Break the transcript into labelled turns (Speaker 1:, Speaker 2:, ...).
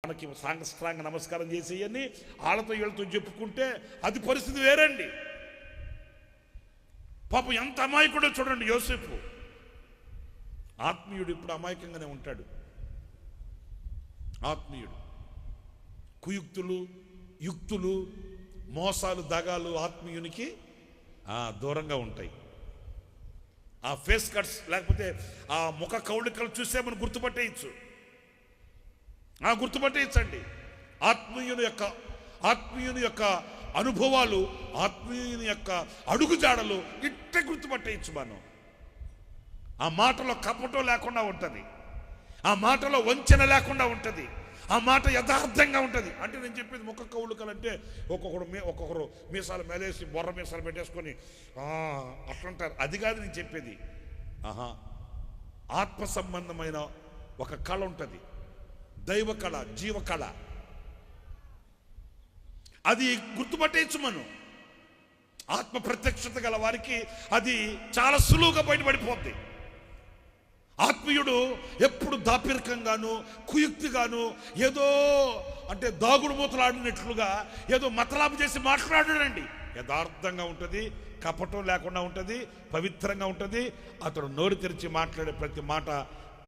Speaker 1: మనకి సాంగ నమస్కారం చేసేయని వాళ్ళతో వీళ్ళతో చెప్పుకుంటే అది పరిస్థితి వేరండి. పాపం ఎంత అమాయకుడో చూడండి యోసేపు. ఆత్మీయుడు ఇప్పుడు అమాయకంగానే ఉంటాడు. ఆత్మీయుడు కుయుక్తులు, యుక్తులు, మోసాలు, దగాలు ఆత్మీయునికి దూరంగా ఉంటాయి. ఆ ఫేస్ కట్స్ లేకపోతే ఆ ముఖ కౌళికలు చూసే మనం గుర్తుపట్టేయచ్చు. గుర్తుపట్టేయచ్చండి. ఆత్మీయుని యొక్క అనుభవాలు, ఆత్మీయుని యొక్క అడుగుజాడలు ఇట్టే గుర్తుపట్టేయచ్చు మనం. ఆ మాటలో కపటం లేకుండా ఉంటుంది, ఆ మాటలో వంచన లేకుండా ఉంటుంది, ఆ మాట యథార్థంగా ఉంటుంది. అంటే నేను చెప్పేది ముఖ కౌళికలు అంటే ఒక్కొక్కరు మీసాలు మేలేసి బొర్ర మీసాలు పెట్టేసుకొని అట్లంటారు. అది కాదు నేను చెప్పేది. ఆత్మ సంబంధమైన ఒక కళ ఉంటుంది, దైవ కళ, జీవ కళ. అది గుర్తుపట్టేయచ్చు మనం. ఆత్మ ప్రత్యక్షత గల వారికి అది చాలా సులువుగా బయటపడిపోద్ది. ఆత్మీయుడు ఎప్పుడు దాపిరికంగాను, కుయుక్తిగాను, ఏదో అంటే దాగుడు మూతలు ఆడినట్లుగా ఏదో మతలాపు చేసి మాట్లాడాడండి. యథార్థంగా ఉంటుంది, కపటం లేకుండా ఉంటుంది, పవిత్రంగా ఉంటుంది. అతడు నోరు తెరిచి మాట్లాడే ప్రతి మాట